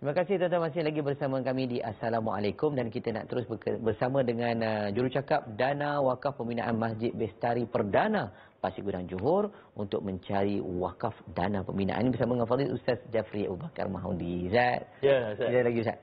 Terima kasih tuan-tuan masih lagi bersama kami di Assalamualaikum dan kita nak terus bersama dengan jurucakap Dana Wakaf Pembinaan Masjid Bestari Perdana Pasir Gudang Johor untuk mencari wakaf dana pembinaan ini bersama dengan Fadil Ustaz Jafri Abu Bakar Mahundi. Ustaz. Ya, Ustaz. Sekali lagi Ustaz.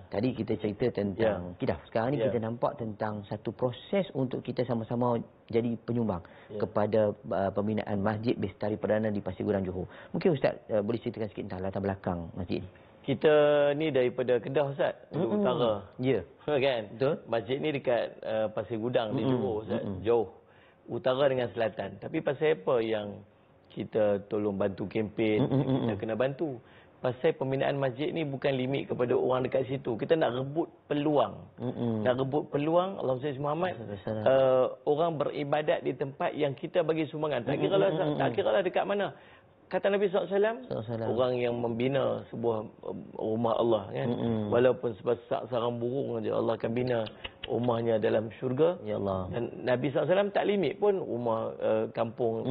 Tadi kita cerita tentang Kedah. Sekarang ni kita nampak tentang satu proses untuk kita sama-sama jadi penyumbang kepada pembinaan Masjid Bestari Perdana di Pasir Gudang Johor. Mungkin Ustaz boleh ceritakan sikit tentang latar belakang masjid ini. Kita ni daripada Kedah, Ustaz, utara. Ya. Kan? Betul. Masjid ni dekat Pasir Gudang di Johor, Ustaz. Jauh. Utara dengan selatan. Tapi pasal apa yang kita tolong bantu kempen, kita kena bantu? Pasal pembinaan masjid ni bukan limit kepada orang dekat situ. Kita nak rebut peluang. Nak rebut peluang, Allahumma salli Muhammad, orang beribadat di tempat yang kita bagi sumbangan. Tak kira lah dekat mana. Kata Nabi SAW, orang yang membina sebuah rumah Allah, kan? Walaupun sebesak sarang burung saja, Allah akan bina rumahnya dalam syurga. Ya Allah. Dan Nabi SAW tak limit pun rumah kampung,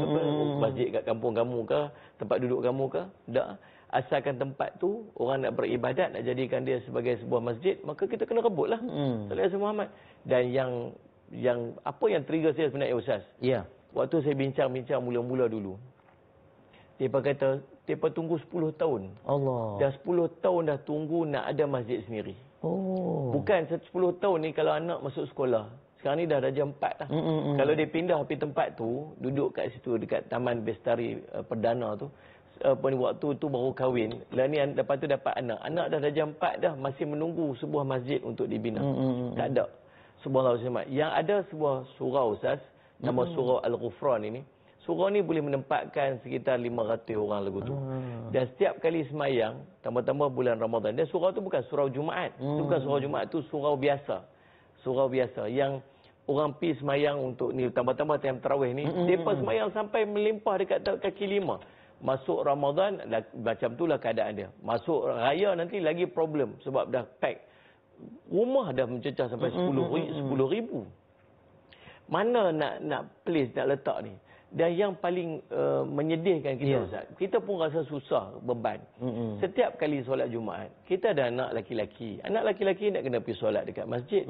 masjid kat kampung kamu ke, tempat duduk kamu ke. Tak. Asalkan tempat tu orang nak beribadat, nak jadikan dia sebagai sebuah masjid, maka kita kena rebutlah. Sallallahu Muhammad. Dan yang apa yang trigger saya sebenarnya, Ustaz? Ya. Waktu saya bincang-bincang mula-mula dulu, mereka kata, mereka tunggu 10 tahun. Allah. Dah 10 tahun dah tunggu nak ada masjid sendiri. Bukan 10 tahun ni kalau anak masuk sekolah. Sekarang ni dah darjah 4 dah. Kalau dia pindah pergi tempat tu, duduk kat situ dekat Taman Bestari Perdana tu, waktu tu baru kahwin. Lah ni lepas tu dapat anak. Anak dah darjah 4 dah, masih menunggu sebuah masjid untuk dibina. Tak ada. Subhanallah. Yang ada sebuah surau, Ustaz, nama surau Al-Ghufran ini. Surau ni boleh menempatkan sekitar 500 orang lagu tu. Dan setiap kali semayang, tambah-tambah bulan Ramadan. Dan surau tu bukan surau Jumaat. Itu bukan surau Jumaat, tu surau biasa. Surau biasa. Yang orang pi semayang untuk ni, tambah-tambah time tarawih ni. Mereka semayang sampai melimpah dekat kaki 5. Masuk Ramadan, macam itulah keadaan dia. Masuk raya nanti lagi problem. Sebab dah pack. Rumah dah mencecah sampai 10,000. Mana nak place, nak letak ni? Dan yang paling menyedihkan kita, Ustaz, kita pun rasa susah, beban. Setiap kali solat Jumaat, kita ada anak laki-laki. Anak laki-laki nak kena pergi solat dekat masjid.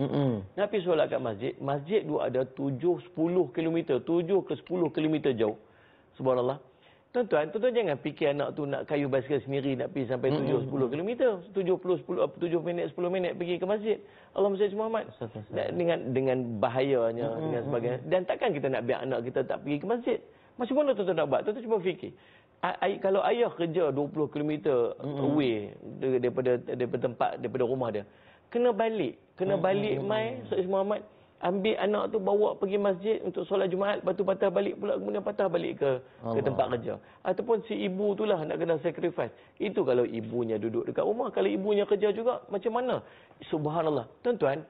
Nak pergi solat kat masjid, masjid tu ada 7-10 km. 7 ke 10 km jauh. Subhanallah. Tuan-tuan jangan fikir anak tu nak kayu basikal sendiri nak pergi sampai 7-10 km. 7 minit, 10 minit pergi ke masjid. Allahumma salli Muhammad. Dengan bahayanya, dengan sebagainya. Dan takkan kita nak biar anak kita tak pergi ke masjid. Macam mana tuan-tuan nak buat? Tuan-tuan cuba fikir. Kalau ayah kerja 20 km away daripada rumah dia, kena balik mai salli Muhammad. Ambil anak tu bawa pergi masjid untuk solat Jumaat, lepas tu patah balik pula, kemudian patah balik ke tempat kerja. Ataupun si ibu tu lah nak kena sacrifice. Itu kalau ibunya duduk dekat rumah. Kalau ibunya kerja juga, macam mana? Subhanallah. Tuan-tuan,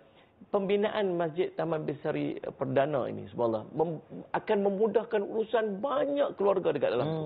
pembinaan Masjid Taman Bestari Perdana ini, subhanallah, akan memudahkan urusan banyak keluarga dekat dalam tu.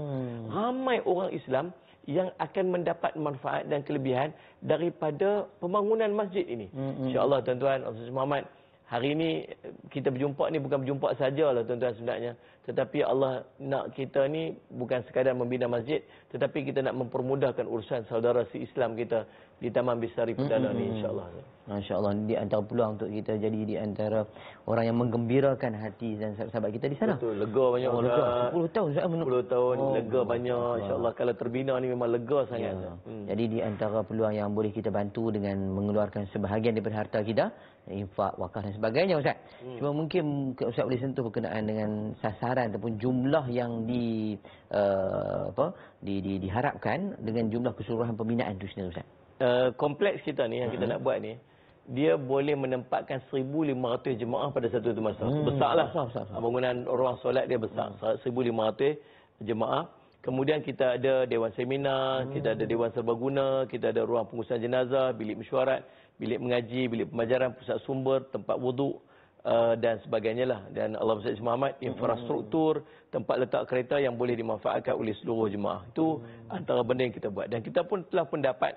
Ramai orang Islam yang akan mendapat manfaat dan kelebihan daripada pembangunan masjid ini. InsyaAllah, tuan-tuan, Ustaz Muhammad, hari ini kita berjumpa ni bukan berjumpa sajalah, tuan-tuan, sebenarnya. Tetapi Allah nak kita ni bukan sekadar membina masjid, tetapi kita nak mempermudahkan urusan saudara si-Islam kita di Taman Bestari Perdana ni, insya-Allah. Masya-Allah, di antara peluang untuk kita jadi di antara orang yang menggembirakan hati dan sahabat kita di sana. Betul, lega banyak. 10 tahun, 10 tahun, lega banyak, insya-Allah. Kalau terbina ni memang lega sangat. Jadi di antara peluang yang boleh kita bantu dengan mengeluarkan sebahagian daripada harta kita, infak, wakaf dan sebagainya, Ustaz. Cuma mungkin Ustaz boleh sentuh berkenaan dengan sasaran ataupun jumlah yang diharapkan dengan jumlah keseluruhan pembinaan itu sendiri, Ustaz. Kompleks kita ni yang kita nak buat ni, dia boleh menempatkan 1,500 jemaah pada satu masa. Besarlah. Bangunan ruang solat dia besar. 1,500 jemaah. Kemudian kita ada dewan seminar, kita ada dewan serbaguna, kita ada ruang pengurusan jenazah, bilik mesyuarat, bilik mengaji, bilik pembelajaran, pusat sumber, tempat wuduk dan sebagainya lah. Dan Allah SWT Muhammad, infrastruktur, tempat letak kereta yang boleh dimanfaatkan oleh seluruh jemaah. Itu antara benda yang kita buat. Dan kita pun telah pendapat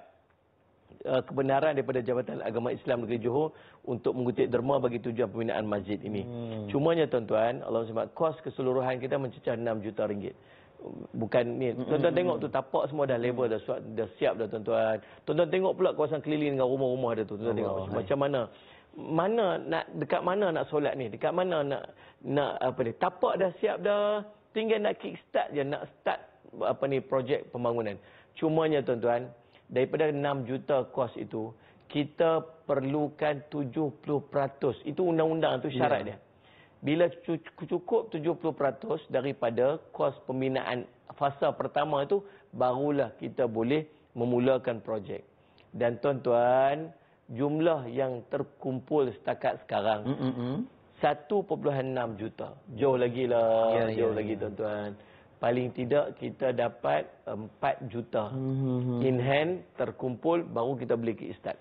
kebenaran daripada Jabatan Agama Islam Negeri Johor untuk mengutip derma bagi tujuan pembinaan masjid ini. Cumanya, tuan-tuan, Allah SWT, kos keseluruhan kita mencecah 6 juta ringgit. bukan ni. Tuan-tuan tengok tu tapak semua dah level, dah siap dah tuan-tuan. Tuan-tuan tengok pula kawasan keliling dengan rumah-rumah dia tu. Tuan-tuan tengok macam mana nak dekat mana nak solat ni, dekat mana nak apa ni, tapak dah siap dah, tinggal nak kick start je, nak start apa ni projek pembangunan. Cumanya tuan-tuan, daripada 6 juta kos itu kita perlukan 70%. Itu undang-undang, tu syarat dia. Bila cukup 70% daripada kos pembinaan fasa pertama itu, barulah kita boleh memulakan projek. Dan tuan-tuan, jumlah yang terkumpul setakat sekarang 1.6 juta. Jauh lagi lah, jauh lagi tuan-tuan. Paling tidak kita dapat 4 juta in hand terkumpul, baru kita boleh kickstart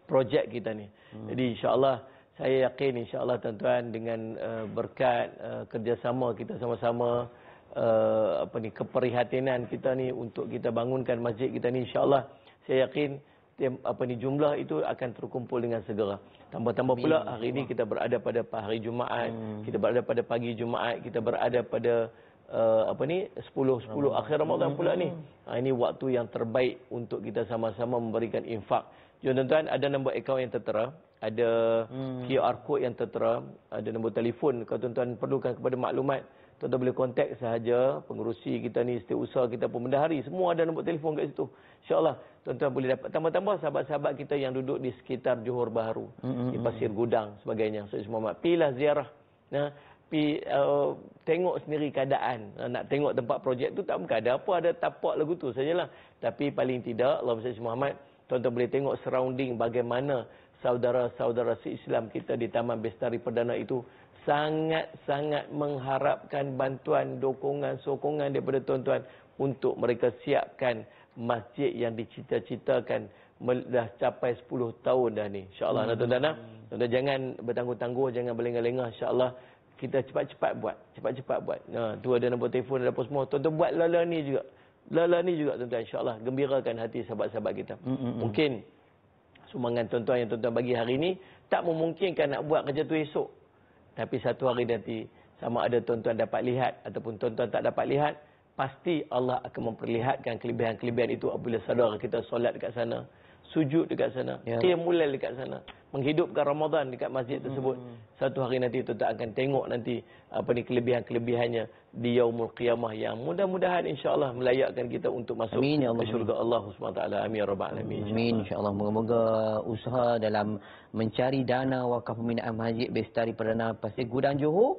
projek kita ni. Jadi insya-Allah, saya yakin insya-Allah tuan-tuan, dengan berkat kerjasama kita sama-sama, keprihatinan kita ni untuk kita bangunkan masjid kita ni, insya-Allah saya yakin jumlah itu akan terkumpul dengan segera. Tambah-tambah pula hari ini kita berada pada hari Jumaat, kita berada pada pagi Jumaat, kita berada pada 10 akhir Ramadan pula ni. Ini waktu yang terbaik untuk kita sama-sama memberikan infak. Tuan-tuan, ada nombor akaun yang tertera, ada QR code yang tertera, ada nombor telefon. Kalau tuan-tuan perlukan kepada maklumat, tuan-tuan boleh kontak sahaja pengerusi kita ni, setiausaha kita pun bendahari, semua ada nombor telefon kat situ. InsyaAllah tuan-tuan boleh dapat. Tambah-tambah sahabat-sahabat kita yang duduk di sekitar Johor Bahru, di Pasir Gudang sebagainya, saya semua pilah ziarah. Tengok sendiri keadaan. Nak tengok tempat projek tu tak bukan ada apa, ada tapak lagu tu sajalah. Tapi paling tidak, Allahumma salli Muhammad, tuan-tuan boleh tengok surrounding bagaimana saudara-saudara se-Islam kita di Taman Bestari Perdana itu sangat-sangat mengharapkan bantuan, dokongan, sokongan daripada tuan-tuan untuk mereka siapkan masjid yang dicita-citakan. Dah capai 10 tahun dah ni. InsyaAllah tuan-tuan, tuan-tuan jangan bertangguh-tangguh, jangan berlengah-lengah. InsyaAllah kita cepat-cepat buat. Tu ada nombor telefon, ada apa semua. Tuan-tuan buat lala ni juga. Lala ni juga tuan-tuan, insya-Allah gembirakan hati sahabat-sahabat kita. Mungkin sumbangan tuan-tuan yang tuan-tuan bagi hari ini tak memungkinkan nak buat kerja tu esok. Tapi satu hari nanti, sama ada tuan-tuan dapat lihat ataupun tuan-tuan tak dapat lihat, pasti Allah akan memperlihatkan kelebihan-kelebihan itu apabila saudara kita solat dekat sana, sujud dekat sana, qiyamul lail dekat sana, menghidupkan Ramadan dekat masjid tersebut. Satu hari nanti tuan-tuan akan tengok nanti kelebihan-kelebihannya di yaumul qiyamah yang mudah-mudahan insya-Allah melayakkan kita untuk masuk ke syurga Allah Subhanahu taala. Amin ya rabbal alamin. Amin insya-Allah. Moga-moga usaha dalam mencari dana wakaf pembinaan Masjid Bestari Perdana Pasir Gudang Johor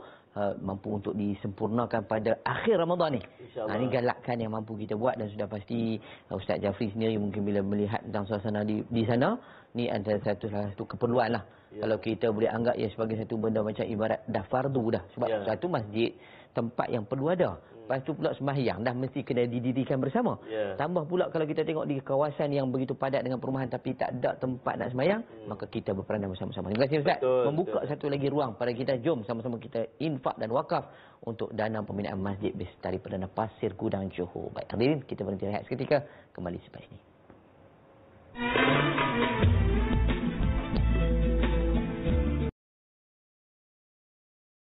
mampu untuk disempurnakan pada akhir Ramadan ni. Ini galakkan yang mampu kita buat, dan sudah pasti Ustaz Jafri sendiri mungkin bila melihat tentang suasana di sana, ni antara satu keperluan lah. Kalau kita boleh anggap ia sebagai satu benda macam ibarat dah fardu dah. Sebab satu masjid, tempat yang perlu ada. Lepas tu pula sembahyang dah mesti kena didirikan bersama. Tambah pula kalau kita tengok di kawasan yang begitu padat dengan perumahan tapi tak ada tempat nak sembahyang, maka kita berperanan bersama-sama. Terima kasih Ustaz. Membuka satu lagi ruang pada kita. Jom sama-sama kita infak dan wakaf untuk dana pembinaan Masjid Bestari Perdana Pasir Gudang Johor. Baik, hadirin, kita berhenti rehat seketika, kembali selepas ini.